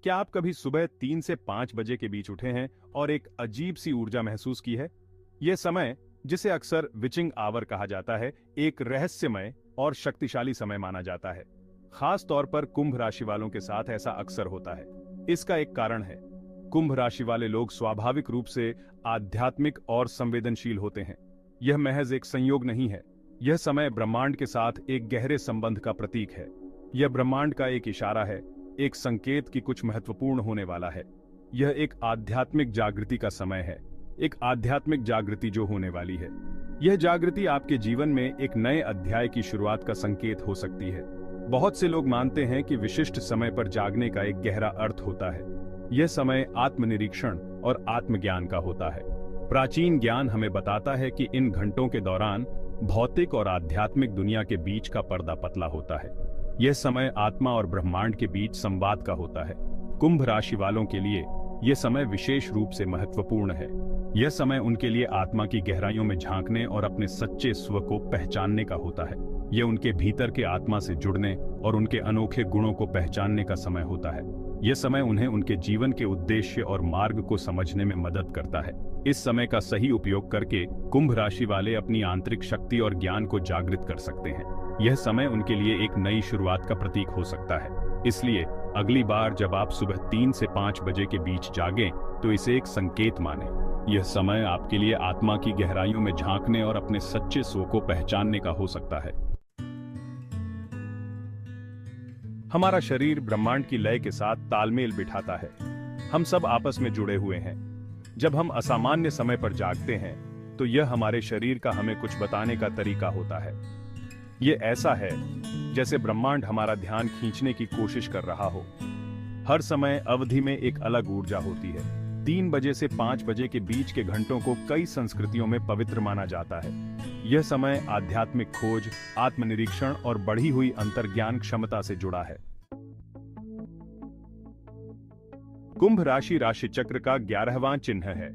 क्या आप कभी सुबह 3 से 5 बजे के बीच उठे हैं और एक अजीब सी ऊर्जा महसूस की है? यह समय, जिसे अक्सर विचिंग आवर कहा जाता है, एक रहस्यमय और शक्तिशाली समय माना जाता है। खास तौर पर कुंभ राशि वालों के साथ ऐसा अक्सर होता है। इसका एक कारण है, कुंभ राशि वाले लोग स्वाभाविक रूप से आध्यात्मिक और संवेदनशील होते हैं। यह महज एक संयोग नहीं है, यह समय ब्रह्मांड के साथ एक गहरे संबंध का प्रतीक है। यह ब्रह्मांड का एक इशारा है, एक संकेत कि कुछ महत्वपूर्ण होने वाला है। यह एक आध्यात्मिक जागृति का समय है, एक आध्यात्मिक जागृति जो होने वाली है। यह जागृति आपके जीवन में एक नए अध्याय की शुरुआत का संकेत हो सकती है। बहुत से लोग मानते हैं कि विशिष्ट समय पर जागने का एक गहरा अर्थ होता है। यह समय आत्मनिरीक्षण और आत्मज्ञान का होता है। प्राचीन ज्ञान हमें बताता है कि इन घंटों के दौरान भौतिक और आध्यात्मिक दुनिया के बीच का पर्दा पतला होता है। यह समय आत्मा और ब्रह्मांड के बीच संवाद का होता है। कुंभ राशि वालों के लिए यह समय विशेष रूप से महत्वपूर्ण है। यह समय उनके लिए आत्मा की गहराइयों में झांकने और अपने सच्चे स्व को पहचानने का होता है। यह उनके भीतर के आत्मा से जुड़ने और उनके अनोखे गुणों को पहचानने का समय होता है। यह समय उन्हें उनके जीवन के उद्देश्य और मार्ग को समझने में मदद करता है। इस समय का सही उपयोग करके कुंभ राशि वाले अपनी आंतरिक शक्ति और ज्ञान को जागृत कर सकते हैं। यह समय उनके लिए एक नई शुरुआत का प्रतीक हो सकता है। इसलिए अगली बार जब आप सुबह 3 से 5 बजे के बीच जागें, तो इसे एक संकेत मानें। यह समय आपके लिए आत्मा की गहराइयों में झांकने और अपने सच्चे स्व को पहचानने का हो सकता है। हमारा शरीर ब्रह्मांड की लय के साथ तालमेल बिठाता है। हम सब आपस में जुड़े हुए हैं। जब हम असामान्य समय पर जागते हैं, तो यह हमारे शरीर का हमें कुछ बताने का तरीका होता है। यह ऐसा है जैसे ब्रह्मांड हमारा ध्यान खींचने की कोशिश कर रहा हो। हर समय अवधि में एक अलग ऊर्जा होती है। 3 बजे से 5 बजे के बीच के घंटों को कई संस्कृतियों में पवित्र माना जाता है। यह समय आध्यात्मिक खोज, आत्मनिरीक्षण और बढ़ी हुई अंतर्ज्ञान क्षमता से जुड़ा है। कुंभ राशि राशि चक्र का 11वां चिन्ह है।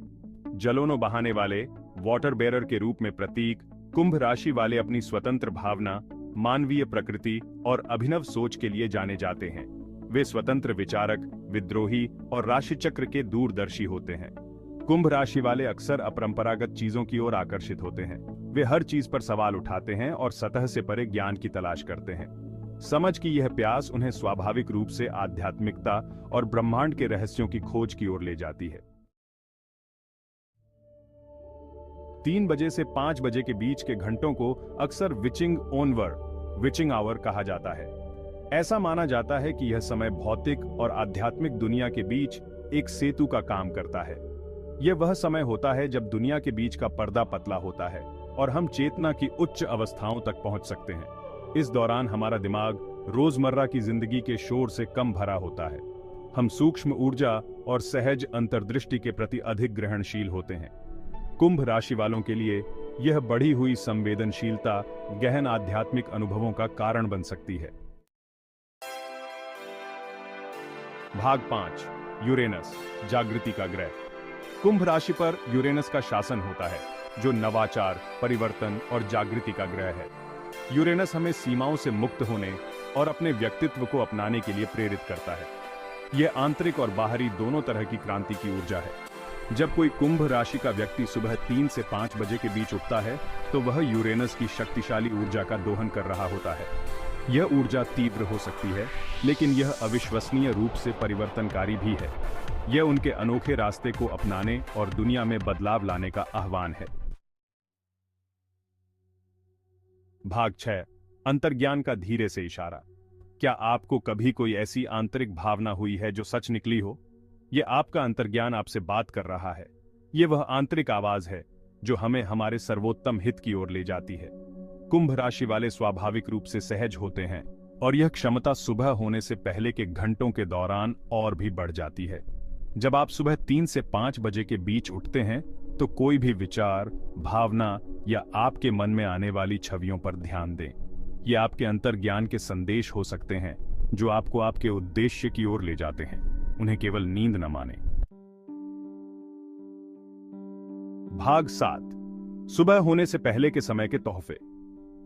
जलोनो बहाने वाले, वाटर बेरर के रूप में प्रतीक, कुंभ राशि वाले अपनी स्वतंत्र भावना, मानवीय प्रकृति और अभिनव सोच के लिए जाने जाते हैं। वे स्वतंत्र विचारक, विद्रोही और राशि चक्र के दूरदर्शी होते हैं। कुंभ राशि वाले अक्सर अपरंपरागत चीजों की ओर आकर्षित होते हैं। वे हर चीज पर सवाल उठाते हैं और सतह से परे ज्ञान की तलाश करते हैं। समझ की यह प्यास उन्हें स्वाभाविक रूप से आध्यात्मिकता और ब्रह्मांड के रहस्यों की खोज की ओर ले जाती है। 3 बजे से 5 बजे के बीच के घंटों को अक्सर विचिंग आवर कहा जाता है। ऐसा माना जाता है कि यह समय भौतिक और आध्यात्मिक दुनिया के बीच एक सेतु का काम करता है। यह वह समय होता है जब दुनिया के बीच का पर्दा पतला होता है और हम चेतना की उच्च अवस्थाओं तक पहुंच सकते हैं। इस दौरान हमारा दिमाग रोजमर्रा की जिंदगी के शोर से कम भरा होता है। हम सूक्ष्म ऊर्जा और सहज अंतर्दृष्टि के प्रति अधिक ग्रहणशील होते हैं। कुंभ राशि वालों के लिए यह बढ़ी हुई संवेदनशीलता गहन आध्यात्मिक अनुभवों का कारण बन सकती है। भाग 5, यूरेनस, जागृति का ग्रह। कुंभ राशि पर यूरेनस का शासन होता है, जो नवाचार, परिवर्तन और जागृति का ग्रह है। यूरेनस हमें सीमाओं से मुक्त होने और अपने व्यक्तित्व को अपनाने के लिए प्रेरित करता है। यह आंतरिक और बाहरी दोनों तरह की क्रांति की ऊर्जा है। जब कोई कुंभ राशि का व्यक्ति सुबह 3 से 5 बजे के बीच उठता है, तो वह यूरेनस की शक्तिशाली ऊर्जा का दोहन कर रहा होता है। यह ऊर्जा तीव्र हो सकती है, लेकिन यह अविश्वसनीय रूप से परिवर्तनकारी भी है। यह उनके अनोखे रास्ते को अपनाने और दुनिया में बदलाव लाने का आह्वान है। भाग 6, अंतर्ज्ञान का धीरे से इशारा। क्या आपको कभी कोई ऐसी आंतरिक भावना हुई है जो सच निकली हो? यह आपका अंतर्ज्ञान आपसे बात कर रहा है। यह वह आंतरिक आवाज है जो हमें हमारे सर्वोत्तम हित की ओर ले जाती है। कुंभ राशि वाले स्वाभाविक रूप से सहज होते हैं और यह क्षमता सुबह होने से पहले के घंटों के दौरान और भी बढ़ जाती है। जब आप सुबह 3 से 5 बजे के बीच उठते हैं, तो कोई भी विचार, भावना या आपके मन में आने वाली छवियों पर ध्यान दें। ये आपके अंतर्ज्ञान के संदेश हो सकते हैं जो आपको आपके उद्देश्य की ओर ले जाते हैं। उन्हें केवल नींद न माने। भाग 7, सुबह होने से पहले के समय के तोहफे।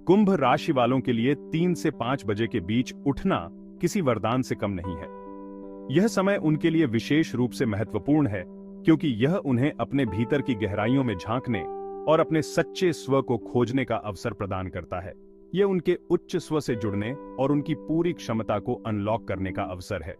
कुंभ राशि वालों के लिए 3 से 5 बजे के बीच उठना किसी वरदान से कम नहीं है। यह समय उनके लिए विशेष रूप से महत्वपूर्ण है क्योंकि यह उन्हें अपने भीतर की गहराइयों में झांकने और अपने सच्चे स्व को खोजने का अवसर प्रदान करता है। यह उनके उच्च स्व से जुड़ने और उनकी पूरी क्षमता को अनलॉक करने का अवसर है।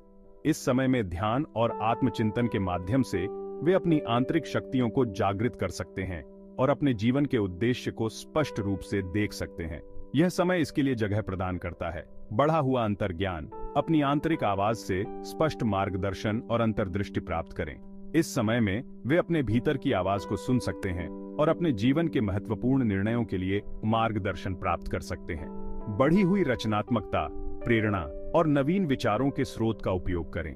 इस समय में ध्यान और आत्मचिंतन के माध्यम से वे अपनी आंतरिक शक्तियों को जागृत कर सकते हैं और अपने जीवन के उद्देश्य को स्पष्ट रूप से देख सकते हैं। यह समय इसके लिए जगह प्रदान करता है। बढ़ा हुआ अंतर्ज्ञान, अपनी आंतरिक आवाज से स्पष्ट मार्गदर्शन और अंतर्दृष्टि प्राप्त करें। इस समय में वे अपने भीतर की आवाज को सुन सकते हैं और अपने जीवन के महत्वपूर्ण निर्णयों के लिए मार्गदर्शन प्राप्त कर सकते हैं। बढ़ी हुई रचनात्मकता, प्रेरणा और नवीन विचारों के स्रोत का उपयोग करें।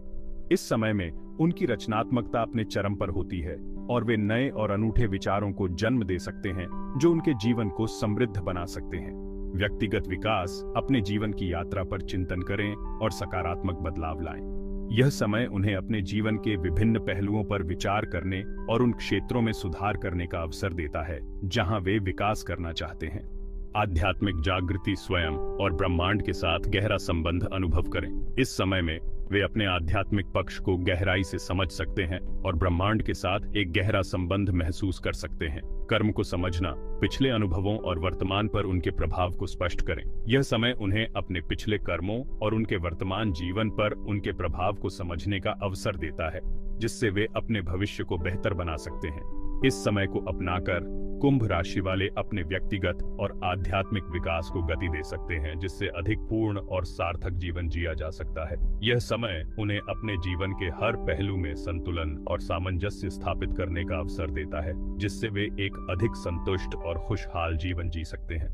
इस समय में उनकी रचनात्मकता अपने चरम पर होती है और वे नए और अनूठे विचारों को जन्म दे सकते हैं जो उनके जीवन को समृद्ध बना सकते हैं। व्यक्तिगत विकास, अपने जीवन की यात्रा पर चिंतन करें और सकारात्मक बदलाव लाएं। यह समय उन्हें अपने जीवन के विभिन्न पहलुओं पर विचार करने और उन क्षेत्रों में सुधार करने का अवसर देता है जहां वे विकास करना चाहते हैं। आध्यात्मिक जागृति, स्वयं और ब्रह्मांड के साथ गहरा संबंध अनुभव करें। इस समय में वे अपने आध्यात्मिक पक्ष को गहराई से समझ सकते हैं और ब्रह्मांड के साथ एक गहरा संबंध महसूस कर सकते हैं। कर्म को समझना, पिछले अनुभवों और वर्तमान पर उनके प्रभाव को स्पष्ट करें। यह समय उन्हें अपने पिछले कर्मों और उनके वर्तमान जीवन पर उनके प्रभाव को समझने का अवसर देता है, जिससे वे अपने भविष्य को बेहतर बना सकते हैं। इस समय को अपनाकर कुंभ राशि वाले अपने व्यक्तिगत और आध्यात्मिक विकास को गति दे सकते हैं, जिससे अधिक पूर्ण और सार्थक जीवन जिया जा सकता है। यह समय उन्हें अपने जीवन के हर पहलू में संतुलन और सामंजस्य स्थापित करने का अवसर देता है, जिससे वे एक अधिक संतुष्ट और खुशहाल जीवन जी सकते हैं।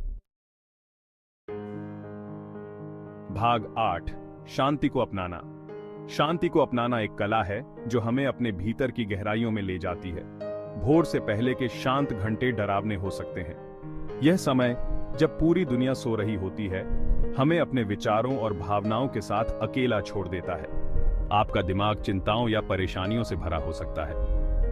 भाग 8, शांति को अपनाना। शांति को अपनाना एक कला है जो हमें अपने भीतर की गहराइयों में ले जाती है। भोर से पहले के शांत घंटे डरावने हो सकते हैं। यह समय, जब पूरी दुनिया सो रही होती है, हमें अपने विचारों और भावनाओं के साथ अकेला छोड़ देता है। आपका दिमाग चिंताओं या परेशानियों से भरा हो सकता है।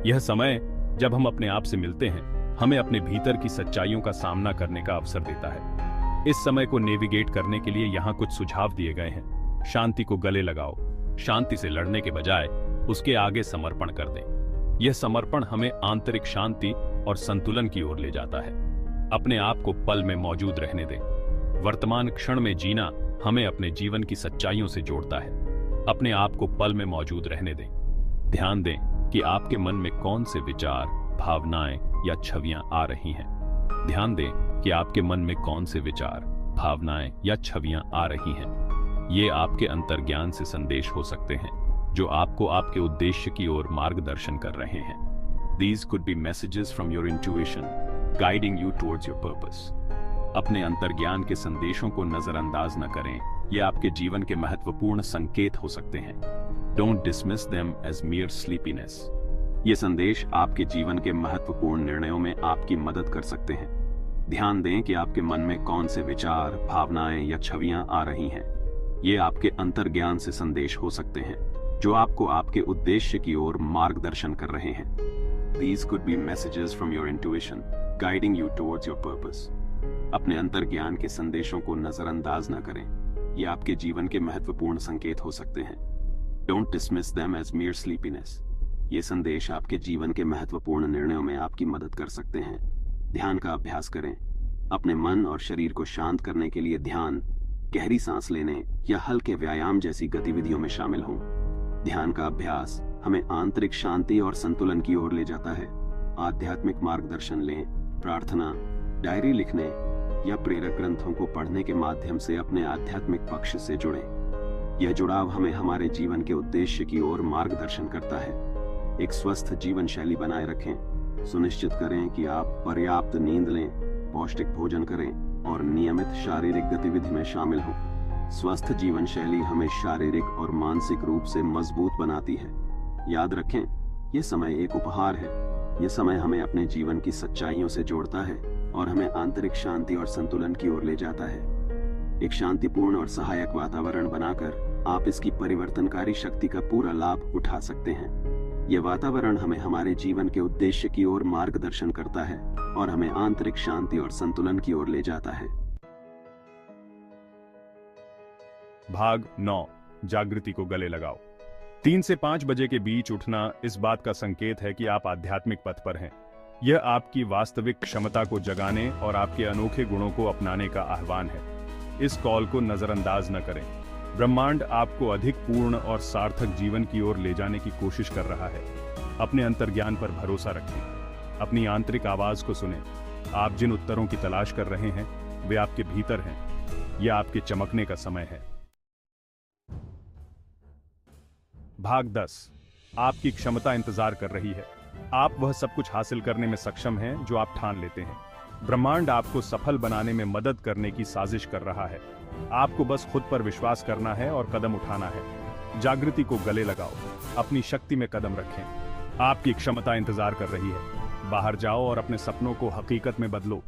यह समय, जब हम अपने आप से मिलते हैं, हमें अपने भीतर की सच्चाइयों का सामना करने का अवसर देता है। इस समय को नेविगेट करने के लिए यहाँ कुछ सुझाव दिए गए हैं। शांति को गले लगाओ। शांति से लड़ने के बजाय उसके आगे समर्पण कर दें। यह समर्पण हमें आंतरिक शांति और संतुलन की ओर ले जाता है। अपने आप को पल में मौजूद रहने दें। वर्तमान क्षण में जीना हमें अपने जीवन की सच्चाइयों से जोड़ता है। अपने आप को पल में मौजूद रहने दें। ध्यान दें कि आपके मन में कौन से विचार, भावनाएं या छवियां आ रही हैं। ध्यान दें कि आपके मन में कौन से विचार, भावनाएं या छवियां आ रही हैं। ये आपके अंतर्ज्ञान से संदेश हो सकते हैं जो आपको आपके उद्देश्य की ओर मार्गदर्शन कर रहे हैं। These could be messages from your intuition, guiding you towards your purpose. अपने अंतर्ज्ञान के संदेशों को नजरअंदाज न करें, ये आपके जीवन के महत्वपूर्ण संकेत हो सकते हैं। Don't dismiss them as mere sleepiness. ये संदेश आपके जीवन के महत्वपूर्ण निर्णयों में आपकी मदद कर सकते हैं। ध्यान दें कि आपके मन में कौन से विचार, भावनाएं या छवियां आ रही हैं। ये आपके अंतर्ज्ञान से संदेश हो सकते हैं जो आपको आपके उद्देश्य की ओर मार्गदर्शन कर रहे हैं। These could be messages from your intuition, guiding you towards your purpose. अपने अंतर्ज्ञान के संदेशों को नजरअंदाज न करें, ये आपके जीवन के महत्वपूर्ण संकेत हो सकते हैं। Don't dismiss them as mere sleepiness. ये संदेश आपके जीवन के महत्वपूर्ण निर्णयों में आपकी मदद कर सकते हैं। ध्यान का अभ्यास करें। अपने मन और शरीर को शांत करने के लिए ध्यान, गहरी सांस लेने या हल्के व्यायाम जैसी गतिविधियों में शामिल हों। ध्यान का अभ्यास हमें आंतरिक शांति और संतुलन की ओर ले जाता है। आध्यात्मिक मार्गदर्शन लें, प्रार्थना, डायरी लिखने या प्रेरक ग्रंथों को पढ़ने के माध्यम से अपने आध्यात्मिक पक्ष से जुड़ें। यह जुड़ाव हमें हमारे जीवन के उद्देश्य की ओर मार्गदर्शन करता है। एक स्वस्थ जीवन शैली बनाए रखें। सुनिश्चित करें कि आप पर्याप्त नींद लें, पौष्टिक भोजन करें और नियमित शारीरिक गतिविधि में शामिल हों। स्वस्थ जीवन शैली हमें शारीरिक और मानसिक रूप से मजबूत बनाती है। याद रखें, यह समय एक उपहार है। यह समय हमें अपने जीवन की सच्चाइयों से जोड़ता है और हमें आंतरिक शांति और संतुलन की ओर ले जाता है। एक शांतिपूर्ण और सहायक वातावरण बनाकर आप इसकी परिवर्तनकारी शक्ति का पूरा लाभ उठा सकते हैं। यह वातावरण हमें हमारे जीवन के उद्देश्य की ओर मार्गदर्शन करता है और हमें आंतरिक शांति और संतुलन की ओर ले जाता है। भाग 9, जागृति को गले लगाओ। 3 से 5 बजे के बीच उठना इस बात का संकेत है कि आप आध्यात्मिक पथ पर हैं। यह आपकी वास्तविक क्षमता को जगाने और आपके अनोखे गुणों को अपनाने का आह्वान है। इस कॉल को नजरअंदाज न करें। ब्रह्मांड आपको अधिक पूर्ण और सार्थक जीवन की ओर ले जाने की कोशिश कर रहा है। अपने अंतर्ज्ञान पर भरोसा रखें। अपनी आंतरिक आवाज को सुनें। आप जिन उत्तरों की तलाश कर रहे हैं वे आपके भीतर हैं। यह आपके चमकने का समय है। भाग 10। आपकी क्षमता इंतजार कर रही है। आप वह सब कुछ हासिल करने में सक्षम हैं जो आप ठान लेते हैं। ब्रह्मांड आपको सफल बनाने में मदद करने की साजिश कर रहा है। आपको बस खुद पर विश्वास करना है और कदम उठाना है। जागृति को गले लगाओ। अपनी शक्ति में कदम रखें। आपकी क्षमता इंतजार कर रही है। बाहर जाओ और अपने सपनों को हकीकत में बदलो।